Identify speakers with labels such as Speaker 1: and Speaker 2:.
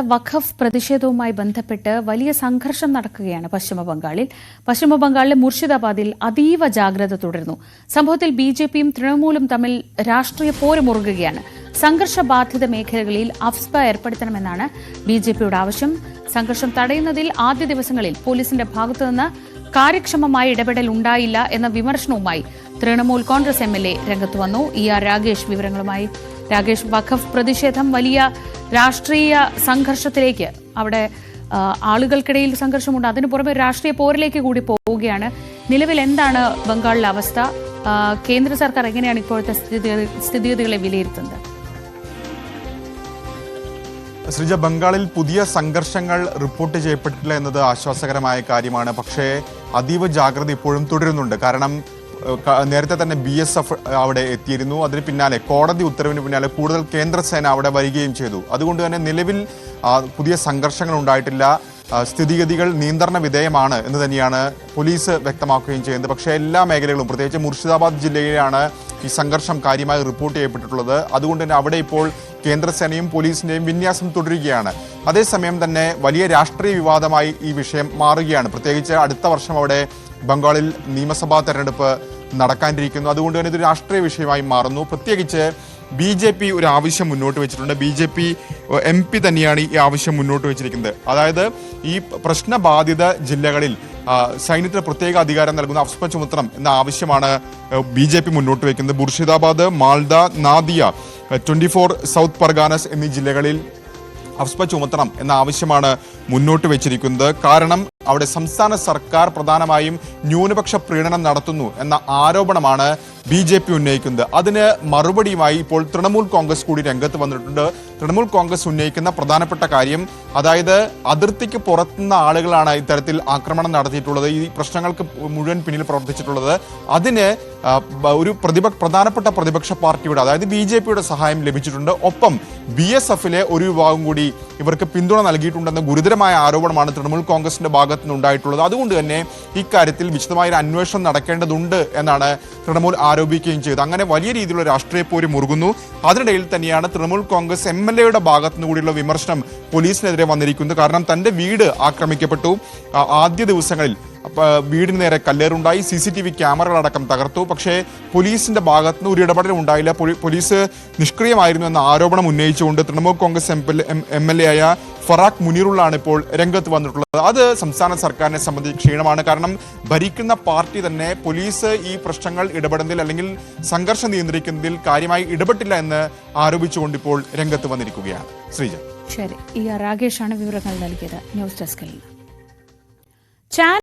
Speaker 1: വഖഫ് പ്രതിഷേധവുമായി ബന്ധപ്പെട്ട് വലിയ സംഘർഷം നടക്കുകയാണ് പശ്ചിമബംഗാളിലെ മുർഷിദാബാദിൽ അതീവ ജാഗ്രത തുടരുന്നു. സംഭവത്തിൽ ബിജെപിയും തൃണമൂലും തമ്മിൽ രാഷ്ട്രീയ പോരുമുറുകുകയാണ്. സംഘർഷബാധിത മേഖലകളിൽ അഫ്സ്പ ഏർപ്പെടുത്തണമെന്നാണ് ബിജെപിയുടെ ആവശ്യം. സംഘർഷം തടയുന്നതിൽ ആദ്യ ദിവസങ്ങളിൽ പോലീസിന്റെ ഭാഗത്തുനിന്ന് കാര്യക്ഷമമായ ഇടപെടൽ ഉണ്ടായില്ല എന്ന വിമർശനവുമായി തൃണമൂൽ കോൺഗ്രസ് എംഎൽഎ രംഗത്ത് വന്നു. രാഗേഷ് വിവരങ്ങളുമായി. രാഗേഷ്, വഖഫ് പ്രതിഷേധം വലിയ രാഷ്ട്രീയ സംഘർഷത്തിലേക്ക്, അവിടെ ആളുകൾക്കിടയിൽ സംഘർഷമുണ്ട്, അതിനു പുറമെ രാഷ്ട്രീയ പോരിലേക്ക് കൂടി പോവുകയാണ്. നിലവിൽ എന്താണ് ബംഗാളിലെ അവസ്ഥ? കേന്ദ്ര സർക്കാർ എങ്ങനെയാണ് ഇപ്പോഴത്തെ സ്ഥിതിഗതികളെ വിലയിരുത്തുന്നത്?
Speaker 2: ശ്രീജ, ബംഗാളിൽ പുതിയ സംഘർഷങ്ങൾ റിപ്പോർട്ട് ചെയ്യപ്പെട്ടിട്ടില്ല എന്നത് ആശ്വാസകരമായ കാര്യമാണ്. പക്ഷേ അതീവ ജാഗ്രത ഇപ്പോഴും തുടരുന്നുണ്ട്. കാരണം നേരത്തെ തന്നെ BSF അവിടെ എത്തിയിരുന്നു. അതിന് പിന്നാലെ കോടതി ഉത്തരവിന് പിന്നാലെ കൂടുതൽ കേന്ദ്രസേന അവിടെ വരികയും ചെയ്തു. അതുകൊണ്ട് തന്നെ നിലവിൽ പുതിയ സംഘർഷങ്ങൾ ഉണ്ടായിട്ടില്ല. സ്ഥിതിഗതികൾ നിയന്ത്രണ വിധേയമാണ് എന്ന് തന്നെയാണ് പോലീസ് വ്യക്തമാക്കുകയും ചെയ്യുന്നത്. പക്ഷേ എല്ലാ മേഖലകളും, പ്രത്യേകിച്ച് മുർഷിദാബാദ് ജില്ലയിലാണ് ഈ സംഘർഷം കാര്യമായി റിപ്പോർട്ട് ചെയ്യപ്പെട്ടിട്ടുള്ളത്. അതുകൊണ്ട് തന്നെ അവിടെ ഇപ്പോൾ കേന്ദ്രസേനയും പോലീസിന്റെയും വിന്യാസം തുടരുകയാണ്. അതേസമയം തന്നെ വലിയ രാഷ്ട്രീയ വിവാദമായി ഈ വിഷയം മാറുകയാണ്. പ്രത്യേകിച്ച് അടുത്ത വർഷം അവിടെ ബംഗാളിൽ നിയമസഭാ തെരഞ്ഞെടുപ്പ് നടക്കാനിരിക്കുന്നു. അതുകൊണ്ട് തന്നെ ഇതൊരു രാഷ്ട്രീയ വിഷയമായി മാറുന്നു. പ്രത്യേകിച്ച് BJP ഒരു ആവശ്യം മുന്നോട്ട് വെച്ചിട്ടുണ്ട്. BJP MP തന്നെയാണ് ഈ ആവശ്യം മുന്നോട്ട് വെച്ചിരിക്കുന്നത്. അതായത് ഈ പ്രശ്നബാധിത ജില്ലകളിൽ സൈന്യത്തിന് പ്രത്യേക അധികാരം നൽകുന്ന അഫ്സ്പ ചുമത്തണം എന്ന ആവശ്യമാണ് BJP മുന്നോട്ട് വയ്ക്കുന്നത്. മുർഷിദാബാദ്, മാൽദ, നാദിയ, 24 സൗത്ത് പർഗാനസ് എന്നീ ജില്ലകളിൽ അഫ്സ്പ ചുമത്തണം എന്ന ആവശ്യമാണ് മുന്നോട്ട് വെച്ചിരിക്കുന്നത്. കാരണം അവിടെ സംസ്ഥാന സർക്കാർ പ്രധാനമായും ന്യൂനപക്ഷ പ്രീണനം നടത്തുന്നു എന്ന ആരോപണമാണ് BJP ഉന്നയിക്കുന്നത്. അതിന് മറുപടിയുമായി ഇപ്പോൾ തൃണമൂൽ കോൺഗ്രസ് കൂടി രംഗത്ത് വന്നിട്ടുണ്ട്. തൃണമൂൽ കോൺഗ്രസ് ഉന്നയിക്കുന്ന പ്രധാനപ്പെട്ട കാര്യം, അതായത് അതിർത്തിക്ക് പുറത്തുനിന്ന ആളുകളാണ് ഇത്തരത്തിൽ ആക്രമണം നടത്തിയിട്ടുള്ളത്, ഈ പ്രശ്നങ്ങൾക്ക് മുഴുവൻ പിന്നിൽ പ്രവർത്തിച്ചിട്ടുള്ളത്. അതിന് ഒരു പ്രധാനപ്പെട്ട പ്രതിപക്ഷ പാർട്ടിയുടെ, അതായത് BJPയുടെ സഹായം ലഭിച്ചിട്ടുണ്ട്. ഒപ്പം BSFലെ ഒരു വിഭാഗം കൂടി ഇവർക്ക് പിന്തുണ നൽകിയിട്ടുണ്ടെന്ന ഗുരുതരമായ ആരോപണമാണ് തൃണമൂൽ കോൺഗ്രസിന്റെ ഭാഗത്തു നിന്നുണ്ടായിട്ടുള്ളത്. അതുകൊണ്ട് തന്നെ ഇക്കാര്യത്തിൽ വിശദമായ ഒരു അന്വേഷണം നടക്കേണ്ടതുണ്ട് എന്നാണ് തൃണമൂൽ ആരോപിക്കുകയും ചെയ്തത്. അങ്ങനെ വലിയ രീതിയിലുള്ള രാഷ്ട്രീയ പോര് മുറുകുന്നു. അതിനിടയിൽ തന്നെയാണ് തൃണമൂൽ കോൺഗ്രസ് MLAയുടെ ഭാഗത്തു നിന്ന് കൂടിയുള്ള വിമർശനം പോലീസിനെതിരെ വന്നിരിക്കുന്നത്. കാരണം തന്റെ വീട് ആക്രമിക്കപ്പെട്ടു. ആദ്യ ദിവസങ്ങളിൽ വീടിന് നേരെ കല്ലേറുണ്ടായി, CCTV ക്യാമറകളടക്കം തകർത്തു. പക്ഷേ പോലീസിന്റെ ഭാഗത്ത് നിന്ന് ഒരു ഇടപെടലും ഉണ്ടായില്ല. പോലീസ് നിഷ്ക്രിയമായിരുന്നു എന്ന ആരോപണം ഉന്നയിച്ചുകൊണ്ട് തൃണമൂൽ കോൺഗ്രസ് MLA ആയ ഫറാഖ് മുനീറുള്ളാണ് ഇപ്പോൾ രംഗത്ത് വന്നിട്ടുള്ളത്. അത് സംസ്ഥാന സർക്കാരിനെ സംബന്ധിച്ച് ക്ഷീണമാണ്. കാരണം ഭരിക്കുന്ന പാർട്ടി തന്നെ പോലീസ് ഈ പ്രശ്നങ്ങൾ ഇടപെടുന്നതിൽ അല്ലെങ്കിൽ സംഘർഷം നിയന്ത്രിക്കുന്നതിൽ കാര്യമായി ഇടപെട്ടില്ല എന്ന് ആരോപിച്ചുകൊണ്ട് ഇപ്പോൾ രംഗത്ത് വന്നിരിക്കുകയാണ്. ശ്രീജ.
Speaker 1: ശരി, രാഗേഷാണ് വിവരങ്ങൾ നൽകിയത്. ന്യൂസ് ഡെസ്കിൽ.